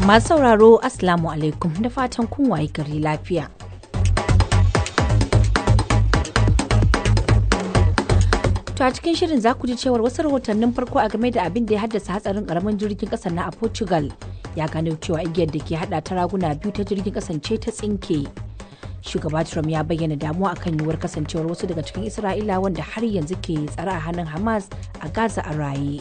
Masu sauraro Assalamu alaikum da fatan kun waye gari lafiya. To a cikin shirin za ku ji cewar wasu rahotannin farko a game da abin da ya haddasa hatsarin karamin jirgin kasar na a Portugal ya gano cewa igiyar da ke hada ta raguna biyu ta jirgin kasance ta tsinke. Shugaba Trump ya bayyana damuwa akan yiwuwar kasancewar wasu daga cikin Isra'ila wanda har yanzu ke tsare a hannun Hamas a Gaza a raye.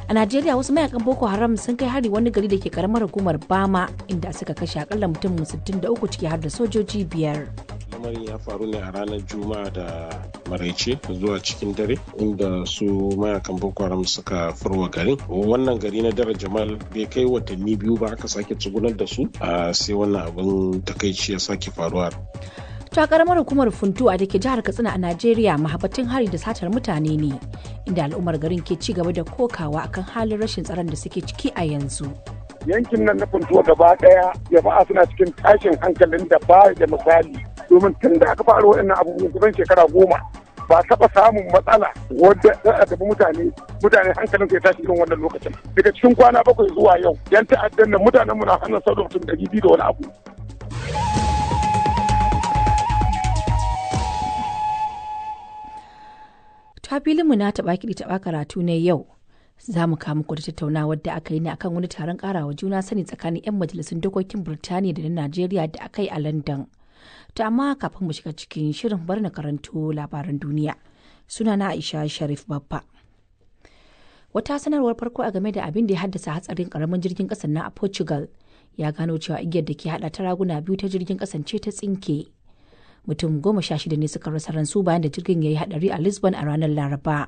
A Najeriya wasu mayakan Boko Haram sun kai hari wani gari da ke karamar hukumar Bama inda suka kashe akalla mutum 63 ciki har da sojoji 5. Lamarin ya faru ne a ranar Juma'a da maraice zuwa cikin dare inda su mayakan Boko Haram suka farwa garin. Wannan gari na Dara Jamal bai kai watanni 2 ba aka sake tsugunar da su sai wannan abin takaici ya sake faruwa. Ta karamar hukumar Funtuwa da ke jihar Katsina a Najeriya mahabbatin hari da satar mutane ne inda al'ummar garin ke ci gaba da kokawa akan halin rashin tsaron da suke ciki a yanzu. Yankin nan na Funtuwa gaba daya jama'a suna cikin tashin hankalin da ba da misali domin tun da aka fara waɗannan abubuwan kusan shekara 10 ba taɓa samun matsala wadda za a tafi mutane hankalin sai tashi irin wannan lokacin. Daga cikin kwana 7 zuwa yau yan ta'addan nan mutanen mu na hannun sau da mutum 200 da wani abu. Ta filinmu na taɓa kiɗi taɓa karatu ne yau za mu kawo muku da tattaunawar da aka yi ne akan wani taron ƙarawa juna sani tsakanin 'yan majalisun dokokin Birtaniya da na Najeriya da aka yi a London. To amma kafin mu shiga cikin shirin bar na karanto labaran duniya suna na Aisha Sharif Babba. Wata sanarwar farko a game da abin da ya haddasa hatsarin karamin jirgin ƙasar na a Portugal ya gano cewa igiyar da ke haɗa ta raguna biyu ta jirgin ƙasan ce ta tsinke. Mutum 16 ne suka rasa ransu bayan da jirgin ya yi hadari a Lisbon a ranar Laraba.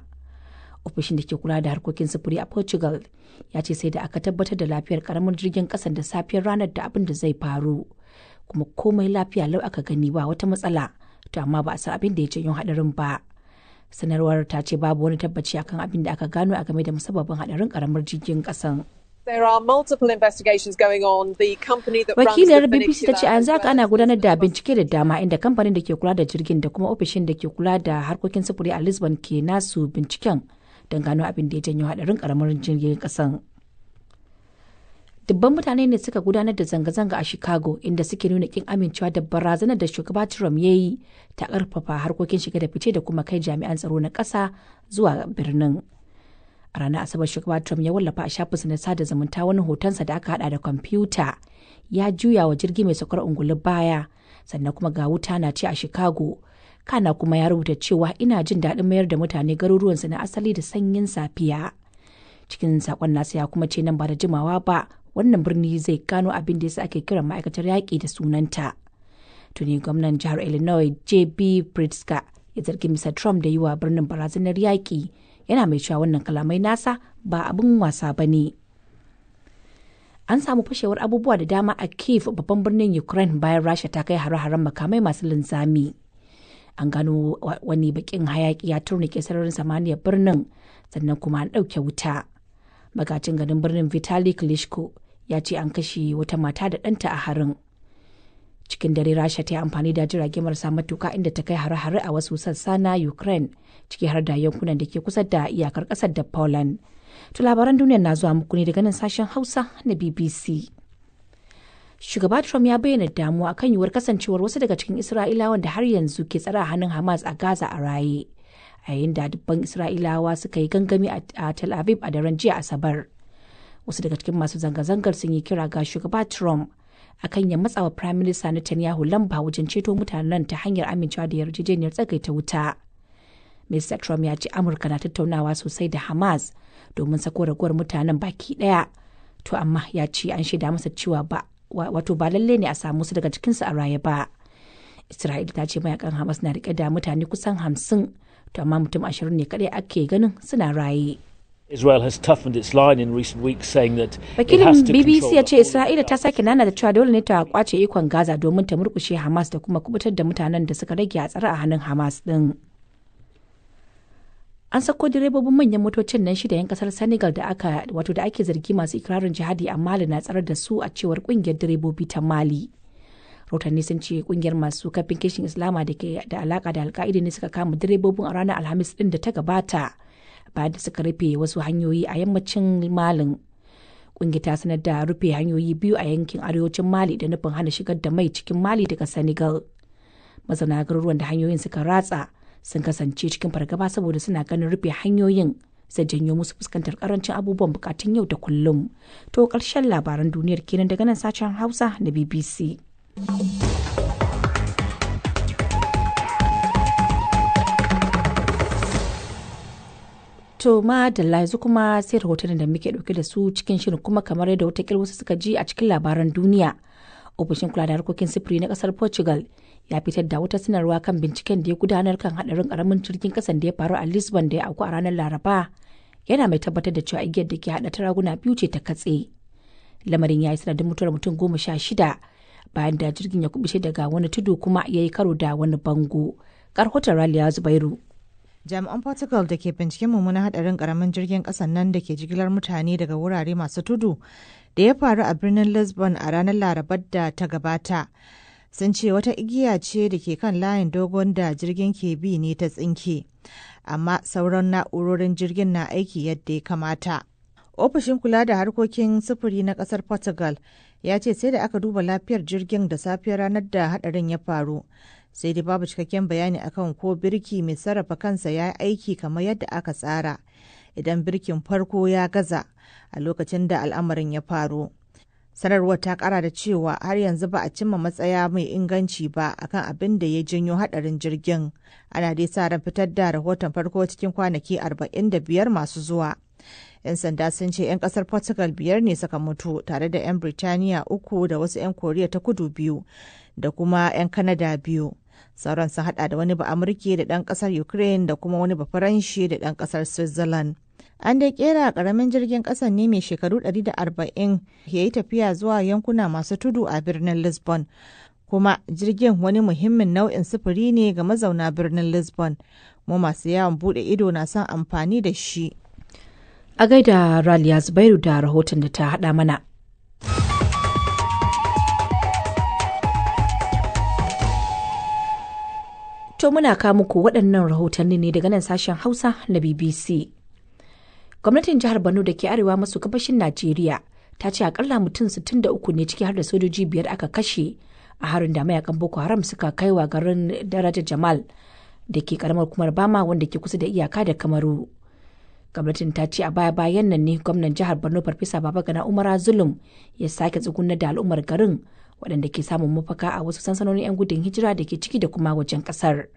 Ofishin da ke kula da harkokin sufuri a Portugal ya ce sai da aka tabbatar da lafiyar karamin jirgin kasan da safiyar ranar da abin da zai faru. Kuma komai lafiya lau aka gani ba wata matsala, to amma ba a san abin da ya janyo hadarin ba. Sanarwar ta ce babu wani tabbaci akan abin da aka gano a game da musabbabin hadarin karamar jirgin kasan. There are multiple investigations going on. The company that Wakilar BBC ta ce a yanzu haka ana gudanar da bincike da dama inda kamfanin da ke kula da jirgin da kuma ofishin da ke kula da harkokin sufuri a Lisbon ke nasu binciken don gano abin da ya janyo hadarin karamar jirgin kasan. Dubban mutane ne suka gudanar da zanga-zanga a Chicago inda suke nuna kin amincewa da barazanar da shugaba Trump ya yi ta karfafa harkokin shiga da fice da kuma kai jami'an tsaro na ƙasa zuwa birnin. A ranar Asabar shugaba Trump ya wallafa a shafinsa na sada zumunta wani hotonsa da aka hada da kwamfuta ya juya wa jirgi mai saukar ungulu baya sannan kuma ga wuta na ce a Chicago kana kuma ya rubuta cewa ina jin daɗin mayar da mutane garuruwansu na asali da sanyin safiya. Cikin sakon nasa ya kuma ce nan ba da jimawa ba wannan birni zai gano abin da yasa ake kiran ma'aikatar yaƙi da sunanta. Tuni gwamnan jihar Illinois J.B. Pritzker ya zargi Mr. Trump da yi wa birnin barazanar yaƙi. Yana mai cewa wannan kalamai nasa ba abin wasa ba ne. An samu fashewar abubuwa da dama a Kyiv babban birnin Ukraine bayan Rasha ta kai hare-haren makamai masu linzami. An gano wani bakin hayaki ya turnike sararin samaniyar birnin sannan kuma an ɗauke wuta. Magacin garin birnin Vitali Klitschko ya ce an kashe wata mata da ɗanta a harin. Cikin dare Rasha ta yi amfani da jirage marasa matuka inda ta kai hare-hare a wasu sassa na Ukraine ciki har da yankunan da ke kusa da iyakar ƙasar da Poland. To labaran duniyar na zuwa muku ne daga nan sashen Hausa na BBC. Shugaba Trump ya bayyana damuwa akan yiwuwar kasancewar wasu daga cikin Isra'ilawan da har yanzu ke tsare a hannun Hamas a Gaza a raye. A yayin da dubban Isra'ilawa suka yi gangami a Tel Aviv a daren jiya Asabar. Wasu daga cikin masu zanga-zangar sun yi kira ga shugaba Trump akan ya matsa wa Prime Minister Netanyahu lamba wajen ceto mutanen ta hanyar amincewa da yarjejeniyar tsagaita wuta. Mr. Trump ya ce Amurka na tattaunawa sosai da Hamas domin sako raguwar mutanen baki daya. To amma ya ce an shaida masa cewa ba lalle ne a samu su daga cikinsu a raye ba. Isra'ila ta ce mayakan Hamas na rike da mutane kusan 50, to amma mutum 20 ne kadai ake ganin suna raye. Israel has toughened its line in recent weeks saying that Wakilin BBC ya ce Isra'ila ta sake nana da cewa dole ne ta kwace ikon Gaza domin ta murkushe Hamas da kuma kubutar da mutanen da suka rage a tsare a hannun Hamas din. An sako direbobin manyan motocin nan 6 'yan kasar Senegal da ake zargi masu ikirarin jihadi a Mali na tsare da su a cewar kungiyar direbobi ta Mali. Rotanni sun ce kungiyar masu kafin kishin Islama da ke da alaka da Alka'ida ne suka kama direbobin a ranar Alhamis din da ta gabata bayan da suka rufe wasu hanyoyi a yammacin Malin. Ƙungiyar ta sanar da rufe hanyoyi biyu a yankin arewacin Mali da nufin hana shigar da mai cikin Mali daga Senegal. Mazauna garuruwan da hanyoyin suka ratsa sun kasance cikin fargaba saboda suna ganin rufe hanyoyin zai janyo musu fuskantar karancin abubuwan bukatun yau da kullum. To ƙarshen labaran duniyar kenan daga nan sashen Hausa na BBC. To madalla yanzu kuma sai rahotannin da muke dauke da su cikin shirin, kuma kamar yadda watakil wasu suka ji a cikin labaran duniya. Ofishin kula da harkokin sufuri na kasar Portugal ya fitar da wata sanarwa kan binciken da ya gudanar kan hadarin karamin jirgin kasan da ya faru a Lisbon da ya auku a ranar Laraba. Yana mai tabbatar da cewa igiyar da ke hada taraguna biyu ce ta katse. Lamarin ya yi sanadin mutuwar mutum 16 bayan da jirgin ya kubuce daga wani tudu kuma ya yi karo da wani bango. Karhoton Raliya Zubairu. Jami'an Portugal da ke binciken mummunan hadarin karamin jirgin kasan nan da ke jigilar mutane daga wurare masu tudu da ya faru a birnin Lisbon a ranar Larabar da ta gabata sun ce wata igiya ce da ke kan layin dogon da jirgin ke bi ne ta tsinke, amma sauran na'urorin jirgin na aiki yadda ya kamata. Ofishin kula da harkokin sufuri na kasar Portugal ya ce sai da aka duba lafiyar jirgin da safiyar ranar da hadarin ya faru, sai dai babu cikakken bayani akan ko birki mai sarrafa kansa ya yi aiki kamar yadda aka tsara idan birkin farko ya gaza a lokacin da al'amarin ya faru. Sanarwar ta kara da cewa har yanzu ba a cimma matsaya mai inganci ba akan abin da ya janyo hadarin jirgin. Ana dai sa ran fitar da rahoton farko cikin kwanaki 45 masu zuwa. 'Yan sanda sun ce 'yan kasar Portugal 5 ne suka mutu tare da 'yan Birtaniya 3 da wasu 'yan Koriya ta kudu 2 da kuma 'yan Kanada 2. Sauran sun hada da wani Ba'amurke da ɗan ƙasar Ukraine da kuma wani Bafaranshi da ɗan ƙasar Switzerland. An dai kera ƙaramin jirgin ƙasan ne mai shekaru 140 ya yi tafiya zuwa yankuna masu tudu a birnin Lisbon. Kuma jirgin wani muhimmin nau'in sufuri ne ga mazauna birnin Lisbon, kuma masu yawon bude ido na son amfani da shi. A gaida Raliya Zubairu da rahoton da ta haɗa mana. To muna kawo muku waɗannan rahotanni ne daga nan sashen Hausa na BBC. Gwamnatin jihar Borno da ke arewa maso gabashin Najeriya ta ce akalla mutum 63 ne ciki har da sojoji 5 aka kashe a harin da mayakan Boko Haram suka kai wa garin Daraja Jamal da ke karamar kumar Bama wanda ke kusa da iyaka da Kamaru. Gwamnatin ta ce a baya-bayan nan ne gwamnan jihar Borno Farfesa Babagana Umara Zulum ya sake tsugunar da al'ummar garin waɗanda ke samun mafaka a wasu sansanonin 'yan gudun hijira da ke ciki da kuma wajen ƙasar.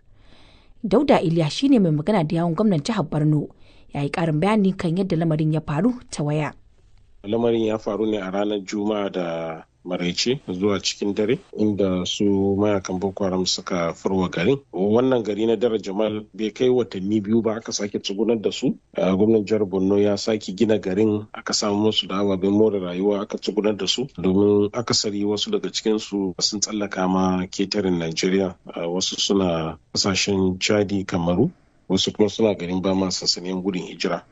Dauda Iliya shine mai magana da yawun gwamnan jihar Borno, ya yi ƙarin bayani kan yadda lamarin ya faru ta waya. Lamarin ya faru ne a ranar Juma'a da maraice zuwa cikin dare inda su mayakan Boko Haram suka farwa garin. Wannan gari na Dara Jamal bai kai watanni 2 ba aka sake tsugunar da su. Gwamnan jihar Borno ya sake gina garin, aka samu musu da ababen more rayuwa, aka tsugunar da su domin akasari wasu daga cikin su sun tsallaka ma ketaren Najeriya, wasu suna kasashen Chadi, Kamaru, wasu kuma suna garin Bama sansanin gudun hijira.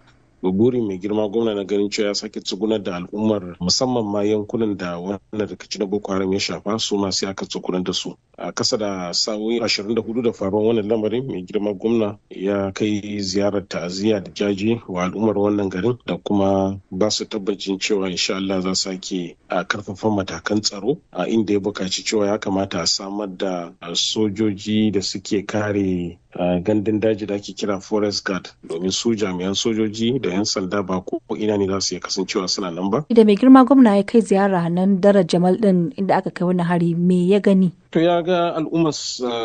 Burin mai girma gwamna na ganin cewa ya sake tsugunar da al'ummar musamman ma yankunan da wannan rikici na Boko Haram ya shafa su ma sai aka tsugunar da su. A kasa da sa'o'i 24 da faruwar wannan lamarin, mai girma gwamna ya kai ziyarar ta'aziyya da jaji wa al'ummar wannan garin da kuma ba su tabbacin cewa insha Allah za su sake karfafa matakan tsaro, a inda ya buƙaci cewa ya kamata a samar da sojoji da suke kare gandun daji da ake kira forest guard, domin su jami'an sojoji da 'yan sanda ba ko ina ne za su iya kasancewa suna nan ba. Da mai girma gwamna ya kai ziyara nan Dara Jamal din inda aka kai wani hari, me ya gani? To ya ga al'umma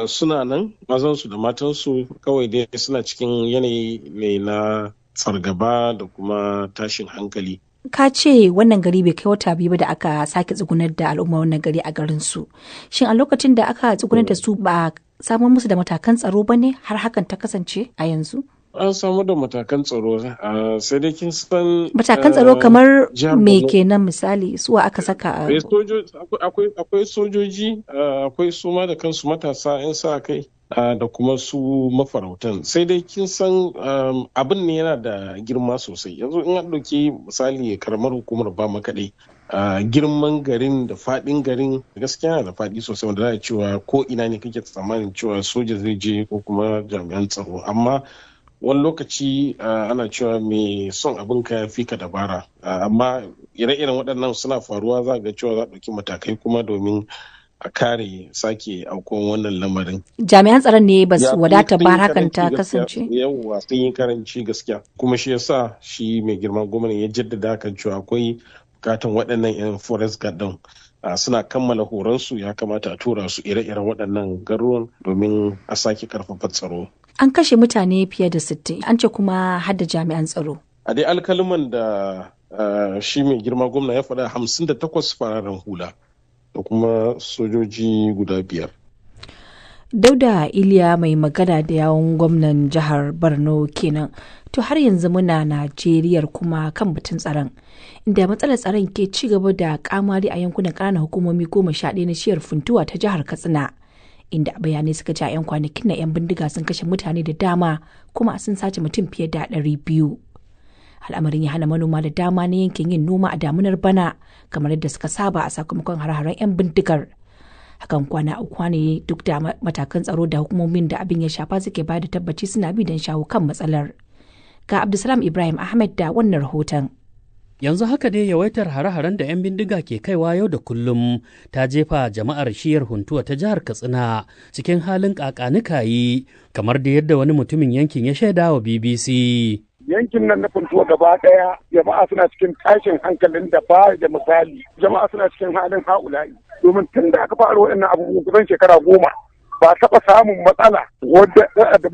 suna nan, mazansu da matansu, kawai dai suna cikin yanayi ne na fargaba da kuma tashin hankali. Ka ce wannan gari bai kai wata 2 ba da aka sake tsugunar da al'umma wannan gari a garin su. Shin a lokacin da aka tsugunar da su ba samar musu da matakan tsaro ba ne har hakan ta kasance a yanzu? An samu da matakan tsaro, sai dai kin san matakan tsaro kamar me kenan, misali suwa aka saka? Akwai sojoji, akwai su ma da kansu matasa 'yan sa kai da kuma su mafarautan. Sai dai kin san abin ne yana da girma sosai. Yanzu in an ɗauki misali karamar hukumar Bama kaɗai, girman garin da faɗin garin gaskiya yana da faɗi sosai, wanda za a cewa ko ina ne kake tsammanin cewa soja zai je ko kuma jami'an tsaro. Amma wani lokaci ana cewa mai son abin ka fi ka dabara, amma ire-iren waɗannan suna faruwa za ga cewa za a ɗauki matakai kuma domin a kare sake aukuwan wannan lamarin. Jami'an tsaron ne ba su wadata ba hakan ta kasance? Yawwa sun yi karanci gaskiya, kuma shi yasa shi mai girma gwamna ya jaddada kan cewa akwai bukatan waɗannan 'yan forest guard din suna kammala horonsu, ya kamata a tura su ire-iren waɗannan garuruwan domin a sake karfafa tsaro. An kashe mutane fiye da 60, an ce kuma har da jami'an tsaro. A dai alkaliman da shi mai girma gwamna ya faɗa 58 fararen hula da kuma sojoji guda 5. Dauda Iliya mai magana da yawun gwamnan jihar Borno kenan. To har yanzu muna Najeriya kuma kan batun tsaron, inda matsalar tsaron ke ci gaba da kamari a yankunan ƙananan hukumomi 11 na shiyar Funtuwa ta jihar Katsina, inda bayanai suka ce a 'yan kwanakin na 'yan bindiga sun kashe mutane da dama kuma sun sace mutum fiye da 200. Al'amarin ya hana manoma da dama na yankin yin noma a damunar bana kamar yadda suka saba a sakamakon hare-haren 'yan bindigar. Hakan kwana uku ne duk da matakan tsaro da hukumomin da abin ya shafa suke bayar da tabbaci suna bi don shawo kan matsalar. Ga Abdulsalam Ibrahim Ahmed da wannan rahoton. Yanzu haka dai yawaitar hare-haren da 'yan bindiga ke kaiwa yau da kullum ta jefa jama'ar shiyar Huntuwa ta jihar Katsina cikin halin kakanikayi, kamar da yadda wani mutumin yankin ya shaida wa BBC. Yankin nan na Funtuwa gaba daya jama'a suna cikin tashin hankalin da ba da misali. Jama'a suna cikin halin haula'i. Domin tun da aka fara waɗannan abubuwan kusan shekara 10 ba taɓa samun matsala wadda da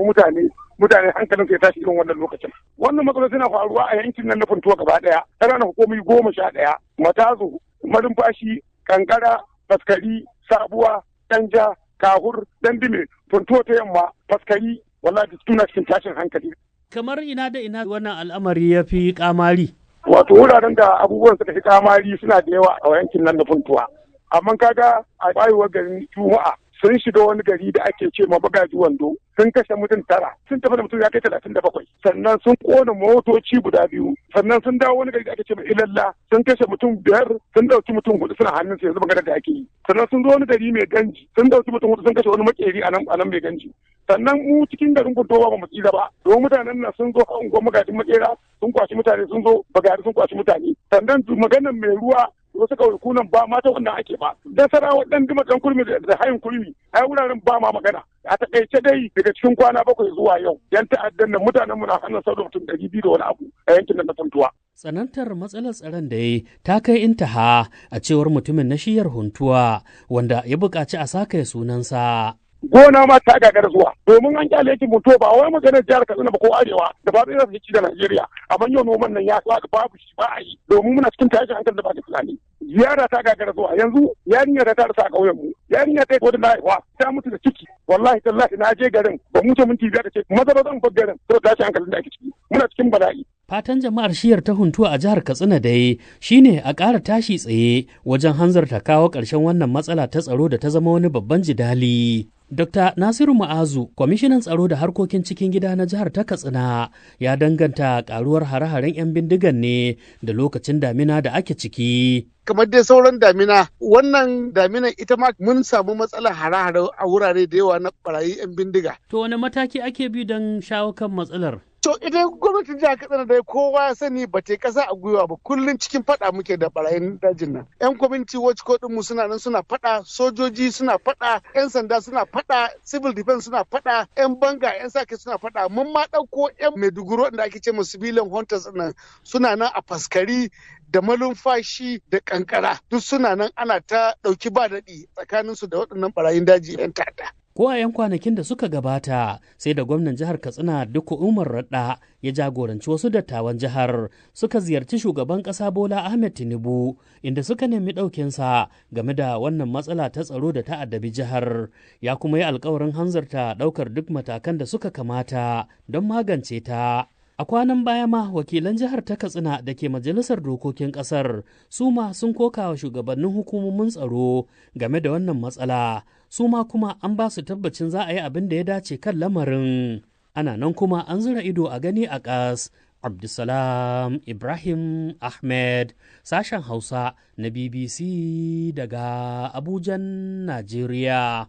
mutane hankalin sai tashi irin wannan lokacin. Wannan matsalar suna faruwa a yankin nan na Funtuwa gaba daya. Ƙananan hukumomi 11, Matazu, Malumfashi, Kankara, Faskari, Sabuwa, Danja, Kahur, Dandime, Funtuwa ta yamma, Faskari, wallahi suna cikin tashin hankali. Kamar ina da ina wannan al'amari ya fi kamari? Wato wuraren da abubuwan suka fi kamari suna da yawa a yankin nan na Funtuwa. Amma kaga a bayuwar garin Juma'a sun shiga wani gari da ake ce ma Bagaji Wando, sun kashe mutum 9, sun tafi da mutum ya kai 37, sannan sun kona motoci guda 2, sannan sun dawo wani gari da ake ce ma Ilalla, sun kashe mutum 5, sun dauki mutum 4 suna hannun su yanzu magana da ake yi. Sannan sun zo wani gari mai ganji, sun dauki mutum 4 sun kashe wani makeri a nan mai ganji. Sannan mu cikin garin Funtuwa ba mu tsira ba, domin mutanen nan sun zo kan unguwar magajin makera sun kwashi mutane, sun zo Bagari sun kwashi mutane. Sannan maganar mai ruwa wasu kaukunan ba mata wannan ake ba. Dan sarawa dan dima dan kurmi da hayin kurmi ai wuraren ba ma magana. A takaice dai daga cikin kwana 7 zuwa yau yan ta'addan nan mutanen mu na hannun sauran mutum 200 da wani abu a yankin nan na Funtuwa. Tsanantar matsalar tsaron da ta kai intaha a cewar mutumin na shiyar Huntuwa wanda ya buƙaci a saka sunansa. Gona ma ta gagara zuwa domin an kyale yankin Funtuwa ba wai maganar jihar Katsina ba ko arewa da ba zai ci da Najeriya, amma yau noman nan ya sa babu shi ba a yi domin muna cikin tashin hankali da ba da tunani. Ziyara ta gagara zuwa yanzu yarinya ta rasa a ƙauyen mu, yarinya ta yi wadda na haihuwa ta mutu da ciki, wallahi tallahi na je garin ba mu ce minti 5 da ce maza ba zan bar garin to tashin hankalin da ake ciki, muna cikin bala'i. Fatan jama'ar shiyar ta Huntuwa a jihar Katsina dai shine a ƙara tashi tsaye wajen hanzarta kawo ƙarshen wannan matsala ta tsaro da ta zama wani babban jidali. Dr. Nasiru Ma'azu, kwamishinan tsaro da harkokin cikin gida na jihar ta Katsina, ya danganta karuwar hare-haren 'yan bindigan ne da lokacin damina da ake ciki. Kamar dai sauran damina, wannan daminan ita ma mun samu matsalar hare-hare a wurare da yawa na barayi 'yan bindiga. To wani mataki ake bi don shawo kan matsalar? To idan gwamnatin jihar Katsina dai kowa ya sani ba ta kasa a gwiwa ba, kullum cikin fada muke da barayin dajin nan. 'Yan kwamiti watch code mu suna nan suna fada, sojoji suna fada, 'yan sanda suna fada, civil defense suna fada, 'yan banga 'yan sake suna fada. Mun ma ɗauko 'yan Maiduguri da ake ce mu civilian hunters nan suna nan a Faskari da Malumfashi da Kankara, duk suna nan ana ta ɗauki ba daɗi tsakaninsu da waɗannan barayin daji 'yan ta'adda. Ko a 'yan kwanakin da suka gabata sai da gwamnan jihar Katsina Dikko Umar Radda ya jagoranci wasu dattawan jihar suka ziyarci shugaban ƙasa Bola Ahmed Tinubu inda suka nemi ɗaukinsa game da wannan matsala ta tsaro da ta addabi jihar, ya kuma yi alkawarin hanzarta ɗaukar duk matakan da suka kamata don magance ta. A kwanan baya ma wakilan jihar ta Katsina da ke majalisar dokokin kasar su ma sun koka wa shugabannin hukumomin tsaro game da wannan matsala, su ma kuma an ba su tabbacin za a yi abin da ya dace kan lamarin. Ana nan kuma an zura ido a gani a ƙas. Abdulsalam Ibrahim Ahmed, sashen Hausa na BBC daga Abujan, Najeriya.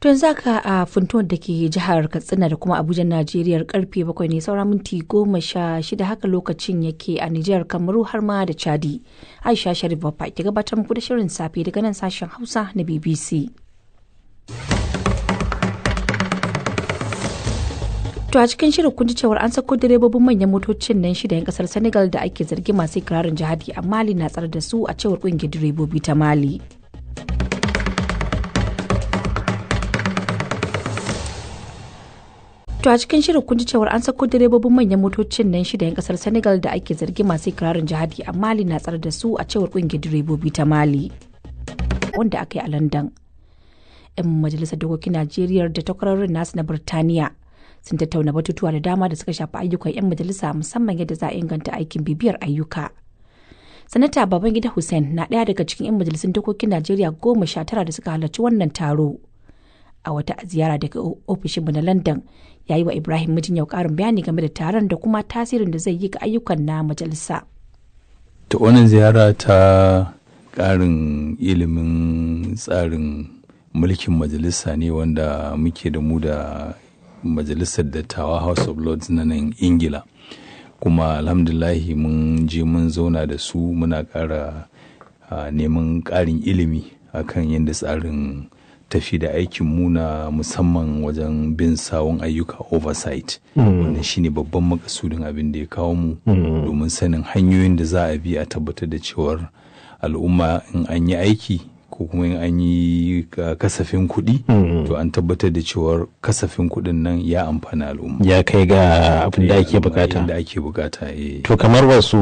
To yanzu haka a funtuwar da ke jihar Katsina da kuma Abuja Najeriya karfe 7 ne saura minti 16 haka lokacin yake a Nijar, Kamaru har ma da Chadi. Aisha Sharif Baffa ke gabatar muku da shirin safe daga nan sashen Hausa na BBC. To a cikin shirin kun ji cewar an sako direbobin manyan motocin nan 6 'yan kasar Senegal da ake zargi masu ikirarin jihadi a Mali na tsare da su a cewar kungiyar direbobi ta Mali. To a cikin shirin kun ji cewar an sako direbobin manyan motocin nan 6 'yan kasar Senegal da ake zargi masu ikirarin jihadi a Mali na tsare da su a cewar kungiyar direbobi ta Mali wanda aka yi a London. 'Yan majalisar dokokin Najeriya da takwarorin nasu na Birtaniya sun tattauna batutuwa da dama da suka shafi ayyukan 'yan majalisa musamman yadda za a inganta aikin bibiyar ayyuka. Sanata Babangida Hussein na ɗaya daga cikin 'yan majalisun dokokin Najeriya 19 da suka halarci wannan taro. A wata ziyara daga ofishinmu na London ya yi wa Ibrahim Mijin yau ƙarin bayani game da taron da kuma tasirin da zai yi ga ayyukan na majalisa. Ta wannan ziyara ta ƙarin ilimin tsarin mulkin majalisa ne wanda muke da mu da majalisar dattawa House of Lords na nan Ingila. Kuma alhamdulahi mun je mun zauna da su muna ƙara neman ƙarin ilimi akan yadda tsarin tafi da aikin muna musamman wajen bin sawun ayyuka oversight wannan shine babban makasudin abin da ya kawo mu domin sanin hanyoyin da za a bi a tabbatar da cewar al'umma in an yi aiki ko kuma in an yi kasafin kuɗi to an tabbatar da cewar kasafin kuɗin nan ya amfana al'umma ya kai ga abin da ake bukata to kamar wasu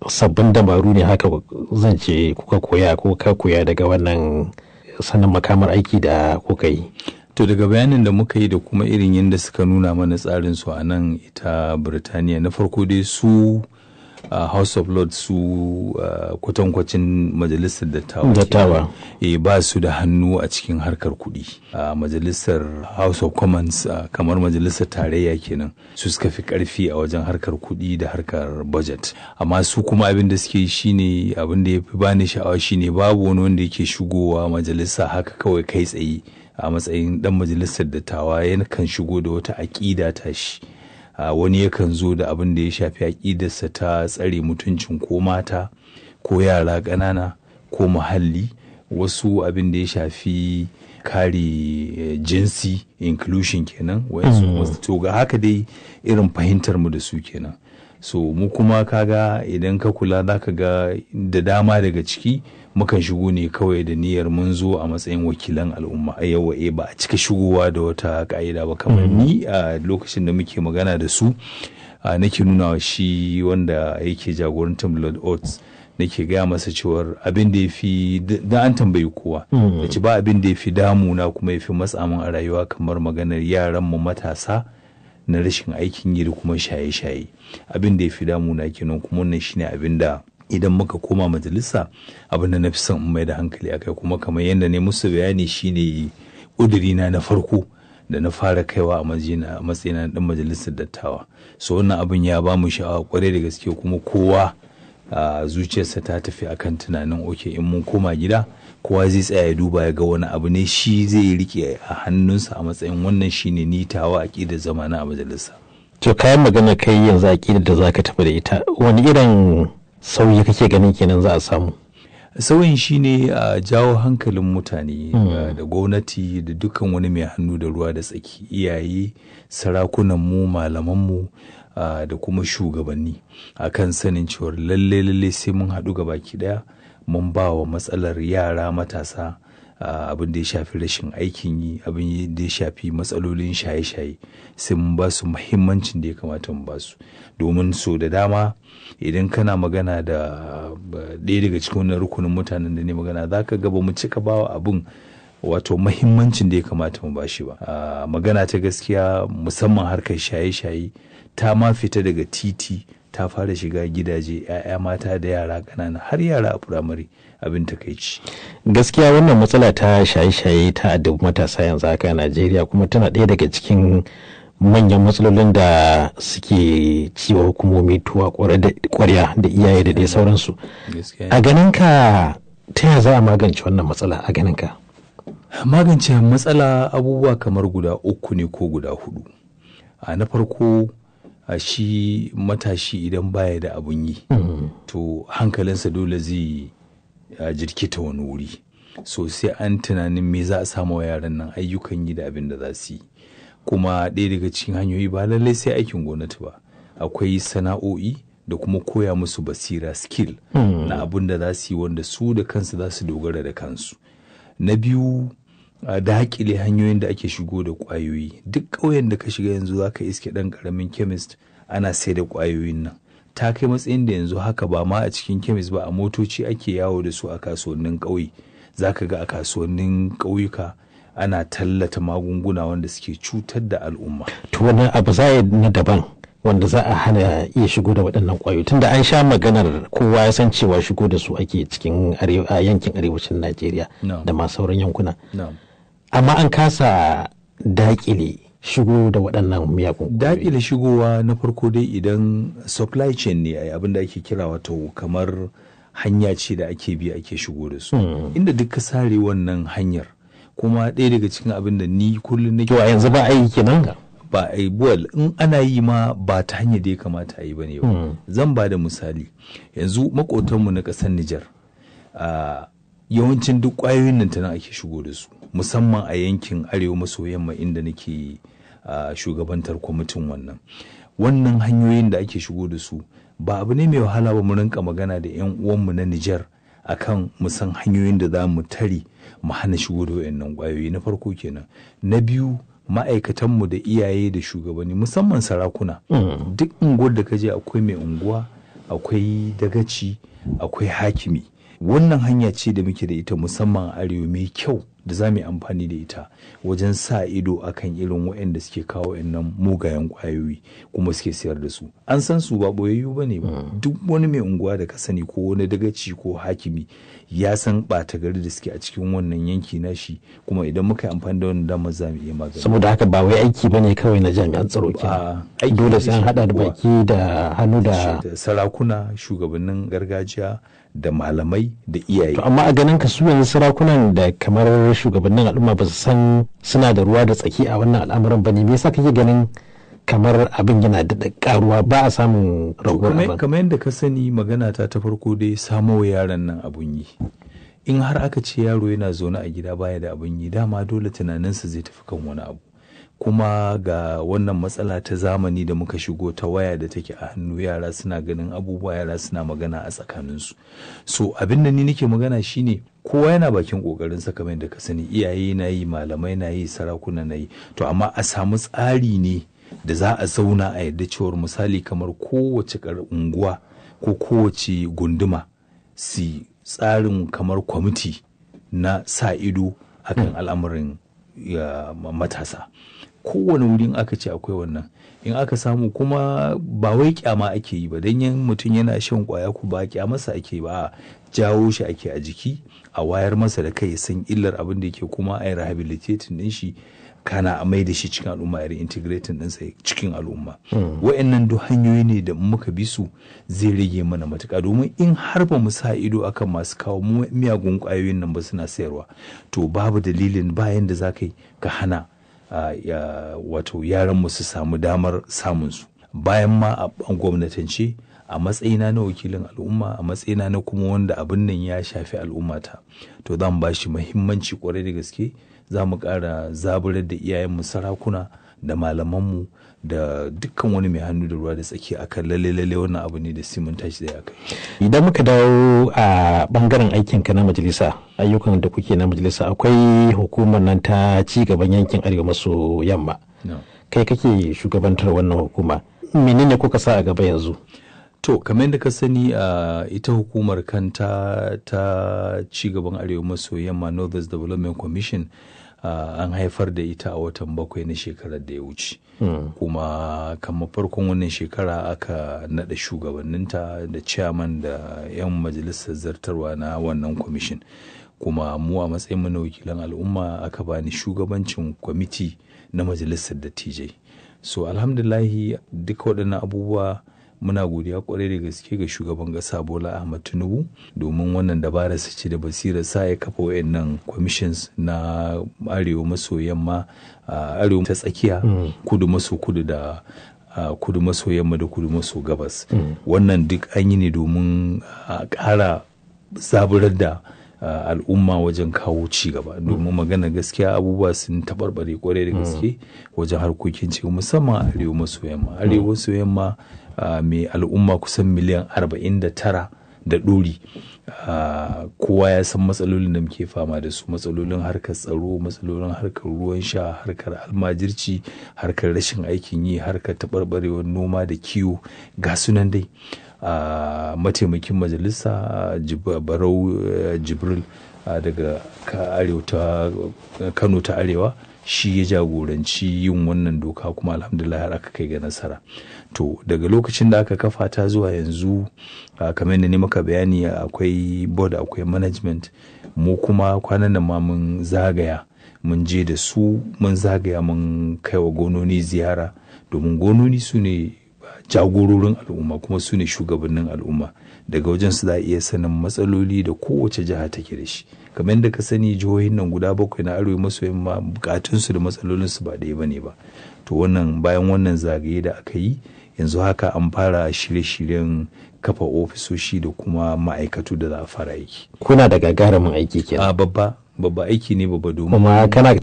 sabbin dabaru ne haka zan ce kuka koya ko ka koya daga wannan sannan makamar aiki da kuka yi. To daga bayanin da muka yi da kuma irin yadda suka nuna mana tsarin su a nan ita Birtaniya, na farko dai su House of Lords su kwatankwacin majalisar dattawa ba su da hannu a cikin harkar kuɗi. Majalisar House of Commons kamar majalisar tarayya kenan su suka fi ƙarfi a wajen harkar kuɗi da harkar budget. Amma su kuma abin da suke shine abin da ya fi bani sha'awa shine babu wani wanda yake shigowa majalisa haka kawai kai tsaye a matsayin dan majalisar dattawa yakan shigo da wata aƙida ta shi. Wani yakan zo da abin da ya shafi aƙidarsa ta tsare mutuncin ko mata ko yara ƙanana ko muhalli, wasu abin da ya shafi kare jinsi inclusion kenan wasu to ga haka dai irin fahimtar mu da su kenan. So mu kuma kaga idan ka kula za ka ga da dama daga ciki mukan shigo ne kawai da niyyar mun zo a matsayin wakilan al'umma yawa ba a cika shigowa da wata ka'ida ba kamar ni a lokacin da muke magana da su nake nuna wa shi wanda yake jagorantar Lord Oates nake gaya masa cewar abin da ya fi da an tambayi kowa da ci ba abin da ya fi damuna kuma ya fi matsamin a rayuwa kamar maganar yaran mu matasa na rashin aikin yi da kuma shaye-shaye abin da ya fi damuna kenan kuma wannan shine abin da idan muka koma majalisa abin da na fi son mai da hankali akai kuma kamar yadda ne musu bayani shine ƙudurina na farko da na fara kaiwa a matsayina ɗan majalisar dattawa. So wannan abin ya ba mu sha'awa kwarai da gaske kuma kowa zuciyarsa ta tafi akan tunanin oke in mun koma gida kowa zai tsaya ya duba ya ga wani abu ne shi zai rike a hannunsa a matsayin wannan shine ni tawa aƙidar zamana a majalisa. To kayan magana kai yanzu aƙidar da zaka tafi da ita wani irin sauyi kake ganin kenan za a samu? Sauyin shine a jawo hankalin mutane da gwamnati da dukkan wani mai hannu da ruwa da tsaki, iyaye, sarakunan mu, malaman mu da kuma shugabanni akan sanin cewar lalle sai mun haɗu gabaki daya mun ba wa matsalar yara matasa abin da ya shafi rashin aikin yi, abin da ya shafi matsalolin shaye-shaye sai mun ba su muhimmancin da ya kamata mu ba su, domin so da dama idan kana magana da ɗaya daga cikin wannan rukunin mutanen da ne magana za ka ga ba mu cika bawa abin wato muhimmancin da ya kamata mu ba shi ba. Magana ta gaskiya musamman harkar shaye-shaye ta ma fita daga titi ta fara shiga gidaje, 'ya'ya mata da yara ƙanana har yara a firamare, abin takaici. Gaskiya wannan matsala ta shaye-shaye ta addabi matasa yanzu haka a Najeriya kuma tana ɗaya daga cikin manyan matsalolin da suke ciwa hukumomi tuwa ƙwarya da iyaye da dai sauransu. A ganin ka ta yaya za a magance wannan matsala a ganin ka? Magance matsala abubuwa kamar guda 3 ne ko guda 4. Na farko shi matashi idan baya da abun yi to hankalinsa dole zai jirkita wani wuri, so sai an tunanin me za a samu wa yaran nan ayyukan yi da abin da za su yi. Kuma ɗaya daga cikin hanyoyi ba lallai sai aikin gwamnati ba, akwai sana'o'i da kuma koya musu basira skill na abin da za su yi wanda su da kansu za su dogara da kansu. Na biyu da haƙile hanyoyin da ake shigo da ƙwayoyi. Duk ƙauyen da ka shiga yanzu za ka iske ɗan ƙaramin chemist ana sai da ƙwayoyin nan. Ta kai matsayin da yanzu haka ba ma a cikin chemist ba, a motoci ake yawo da su a kasuwannin ƙauye. Za ka ga a kasuwannin ƙauyuka ana tallata magunguna wanda suke cutar da al'umma. To wani abu za na daban wanda za a hana iya shigo da waɗannan ƙwayoyi, tunda an sha maganar kowa ya san cewa shigo da su ake cikin yankin arewacin Najeriya da ma sauran yankuna. Amma an kasa daƙile shigo da waɗannan miyagun ƙwayoyi. Daƙile shigowa na farko dai idan supply chain ne abin da ake kira wato kamar hanya ce da ake bi ake shigo da su. Inda duk ka sare wannan hanyar, kuma ɗaya daga cikin abin da ni kullum nake yanzu ba aiki kenan ba a yi buwal in ana yi ma ba ta hanyar da ya kamata a yi ba ne ba. Zan ba da misali, yanzu makotanmu na ƙasar Nijar yawancin duk ƙwayoyin nan ta nan ake shigo da su, musamman a yankin arewa maso yamma inda nake shugabantar kwamitin wannan hanyoyin da ake shigo da su ba abu ne mai wahala ba mu rinka magana da 'yan uwanmu na Nijar akan mu san hanyoyin da za mu tare mu hana shigo da wayannan ƙwayoyi. Na farko kenan. Na biyu, ma'aikatanmu da iyaye da shugabanni musamman sarakuna. Duk unguwar da ka je akwai mai unguwa, akwai dagaci, akwai hakimi. Wannan hanya ce da muke da ita musamman a arewa mai kyau da za mu yi amfani da ita wajen sa ido akan irin waɗanda suke kawo nan mugayen ƙwayoyi kuma suke sayar da su. An san su ba ɓoyayyu ba ne ba. Duk wani mai unguwa da ka sani ko wani dagaci ko hakimi ya san ɓata gari da suke a cikin wannan yanki nashi, kuma idan muka yi amfani da wannan damar za mu iya magana. Saboda haka ba wai aiki ba ne kawai na jami'an tsaro kenan. Dole sai an haɗa da baki da hannu da sarakuna, shugabannin gargajiya da malamai da iyaye. To amma a ganin ka su yanzu sarakunan da kamar shugabannin al'umma ba su san suna da ruwa da tsaki a wannan al'amuran ba ne, me yasa kake ganin kamar abin yana da karuwa ba a samun raguwar abin? Kamar yadda ka sani, magana ta farko dai samo wa yaran nan abun yi. In har aka ce yaro yana zaune a gida baya da abun yi, dama dole tunaninsa zai tafi kan wani abu. Kuma ga wannan matsala ta zamani da muka shigo ta waya da take a hannu, yara suna ganin abubuwa, yara suna magana a tsakaninsu. So abin da ni nake magana shine kowa yana bakin kokarin sa kamar yadda ka sani, iyaye na yi, malamai na yi, sarakuna na yi. To amma a samu tsari ne da za a zauna a yadda cewar misali kamar kowace unguwa ko kowace gunduma si tsarin kamar kwamiti na sa ido akan al'amarin matasa. Kowane wurin aka ce akwai wannan, in aka samu kuma ba wai kyama ake yi ba, don yin mutum yana shan kwaya ku ba kyamarsa ake ba, jawo shi ake a jiki, a wayar masa da kai san illar abin da yake, kuma a yi rehabilitating din shi, kana a mai da shi cikin al'umma, a integrating ɗinsa cikin al'umma. Wa'annan duk hanyoyi ne da muka bi su zai rage mana matuƙa, domin in har ba mu sa ido akan masu kawo miyagun ƙwayoyin nan ba suna sayarwa, to babu dalilin bayan da za ka yi ka hana wato yaranmu su samu damar samunsu. Bayan ma a gwamnatance, a matsayina na wakilin al'umma, a matsayina na kuma wanda abin nan ya shafi al'ummata, to zan ba shi muhimmanci kwarai da gaske. Za mu ƙara zaburar da iyayenmu sarakuna da malamanmu da dukkan wani mai hannu da ruwa da tsaki akan lalle wannan abu ne da simin tashi da aka yi. Idan muka dawo a bangaren aikinka na majalisa, ayyukan da kuke na majalisa, akwai hukumar nan ta ci gaban yankin arewa maso yamma. Kai kake shugabantar wannan hukuma, menene kuka sa a gaba yanzu? To kamar yadda ka sani, ita hukumar kanta ta ci gaban arewa maso yamma, Northern Development Commission, an haifar da ita a watan 7 na shekarar da ya wuce. Kuma kamar farkon wannan shekara aka naɗa shugabanninta da chairman da 'yan majalisar zartarwa na wannan kwamishin. Kuma mu a matsayin mu na wakilan al'umma aka bani shugabancin kwamiti na majalisar dattijai. So alhamdulahi duka waɗannan abubuwa muna godiya kwarai da gaske ga shugaban ƙasa Bola Ahmed Tinubu domin wannan dabara su ce da basira sa ya kafa wayannan commissions na arewa maso yamma, arewa ta tsakiya, kudu maso kudu da kudu maso yamma da kudu maso gabas. Wannan duk an yi ne domin ƙara zaburar da al'umma wajen kawo ci gaba, domin magana gaskiya abubuwa sun taɓarɓare kwarai da gaske wajen harkokin ci musamman arewa maso yamma. Arewa maso yamma mai al'umma kusan miliyan 49 da ɗori. Kowa ya san matsalolin da muke fama da su, matsalolin harkar tsaro, matsalolin harkar ruwan sha, harkar almajirci, harkar rashin aikin yi, harkar taɓarɓarewar noma da kiwo, ga sunan dai. Mataimakin majalisa Barau Jibril daga Kano ta Arewa shi ya jagoranci yin wannan doka, kuma alhamdulillah har aka kai ga nasara. To daga lokacin da aka kafa ta zuwa yanzu kamar yadda ne maka bayani, akwai board, akwai management. Mu kuma kwanan nan ma mun zagaya mun je da su, mun zagaya mun kai wa gononi ziyara, domin gononi su ne jagororin al'umma kuma su ne shugabannin al'umma. Daga wajen su za a iya sanin matsaloli da kowace jiha take da shi. Kamar yadda ka sani jihohin nan guda 7 na arewa maso yamma bukatunsu da matsalolinsu ba ɗaya bane ba. To wannan bayan wannan zagaye da aka yi, yanzu haka an fara shirye-shiryen kafa ofisoshi da kuma ma'aikatu da za a fara aiki. Kuna da gagarumin aiki kenan. Babba aiki ne babba, domin kuma kana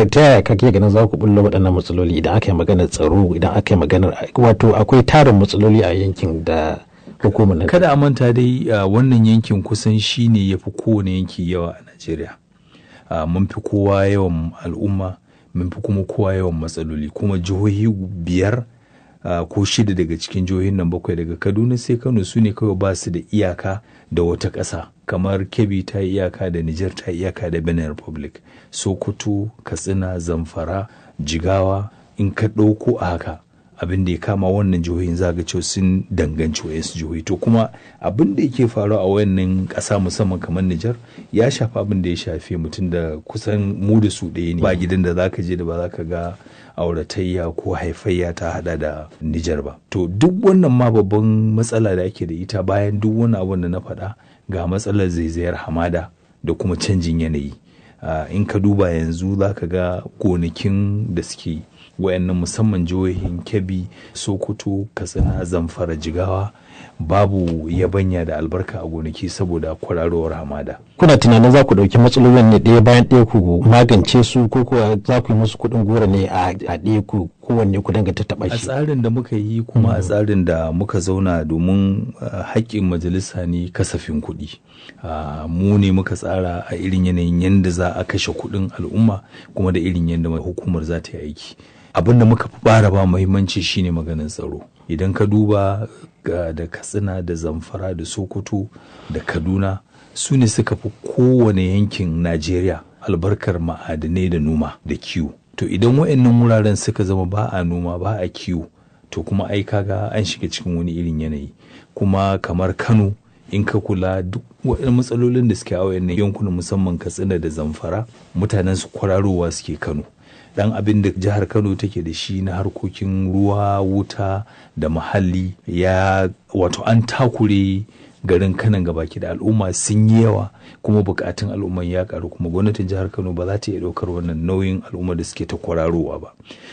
ta yaya kake ganin za ku bullo waɗannan matsaloli idan aka yi maganar tsaro, idan aka yi maganar wato akwai tarin matsaloli a yankin da hukumar nan. Kada a manta dai wannan yankin kusan shi ne ya fi kowane yanki yawa a Najeriya. Mun fi kowa yawan al'umma, mun fi kuma kowa yawan matsaloli, kuma jihohi 5 ko 6 daga cikin jihohin nan 7 daga Kaduna sai Kano su ne kawai ba su da iyaka da wata ƙasa. Kamar Kebbi ta iyaka da Nijar, ta iyaka da Benin Republic, Sokoto, Katsina, Zamfara, Jigawa. In ka ɗauko a haka abin da ya kama wannan jihohin zaga cewa sun danganci wayansu jihohi. To kuma abin da yake faruwa a wayannan ƙasa musamman kamar Nijar ya shafi abin da ya shafe mutum da kusan mu da su ɗaya ne. Ba gidan da zaka je da ba zaka ga auratayya ko haifayya ta hada da Nijar ba. To duk wannan ma babban matsala da ake da ita, bayan duk wani abin da na faɗa, ga matsalar zaizayar hamada da kuma canjin yanayi. In ka duba yanzu zaka ga gonakin da suke wayannan musamman jihohin Kebbi, Sokoto, Katsina, Zamfara, Jigawa, babu yabanya da albarka a gonaki saboda kwararowar hamada. Kuna tunanin za ku ɗauki matsalolin ne ɗaya bayan ɗaya ku magance su, ko kuwa za ku yi musu kuɗin gora ne a ɗaya ku kowanne ku danga tattaɓa shi? A tsarin da muka yi kuma a tsarin da muka zauna, domin haƙƙin majalisa ne kasafin kuɗi. Mu ne muka tsara a irin yanayin yadda za a kashe kuɗin al'umma kuma da irin yadda hukumar za ta yi aiki. Abin da muka fara ba muhimmanci shine maganin tsaro. Idan ka duba da Katsina da Zamfara da Sokoto da Kaduna, su ne suka fi kowane yankin Najeriya albarkar ma'adanai da noma da kiwo. To idan wayannan wuraren suka zama ba a noma ba a kiwo, to kuma ai kaga an shiga cikin wani irin yanayi. Kuma kamar Kano, in ka kula duk waɗannan matsalolin da suke a wayannan yankunan musamman Katsina da Zamfara, mutanen su kwararowa suke Kano. Dan abin da jihar Kano take da shi na harkokin ruwa, wuta da muhalli, wato an takure garin Kanan gabaki da al'umma sun yi yawa, kuma bukatun al'umman ya karu, kuma gwamnatin jihar Kano ba za ta iya daukar wannan nauyin al'umma da suke ta kwararowa ba.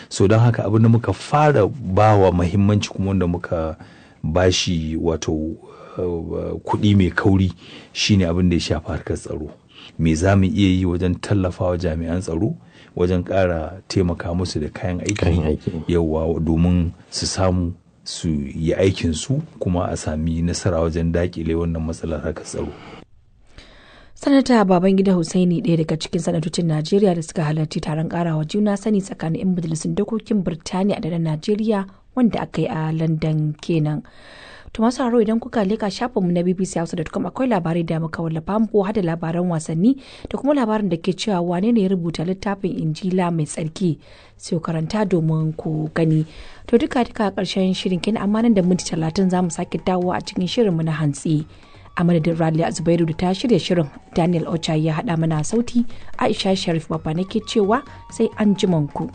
So don haka abin da muka fara bawa muhimmanci kuma wanda muka bashi wato kuɗi mai kauri shine abin da ya shafi harkar tsaro. Me za mu iya yi wajen tallafawa jami'an tsaro wajen ƙara taimaka musu da kayan aiki yawa, domin su samu su yi aikinsu kuma a sami nasara wajen dakile wannan matsalar harkar tsaro. Sanata Babangida Hussaini, ɗaya daga cikin sanatocin Najeriya da suka halarci taron ƙarawa juna sani tsakanin 'yan majalisun dokokin Birtaniya da na Najeriya wanda aka yi a London kenan. To masu haro, idan kuka leka shafinmu na bbchausa.com akwai labarai da muka wallafa muku, hada labaran wasanni da kuma labarin da ke cewa wane ne ya rubuta littafin Injila mai tsarki, sai karanta domin ku gani. To duka karshen shirin kenan, amma nan da minti 30 za mu sake dawo a cikin shirinmu na hantsi. A madadin Raliya Zubairu da ta shirya shirin, Daniel Ocha ya haɗa mana sauti, Aisha Sharif Baba nake cewa sai an ku.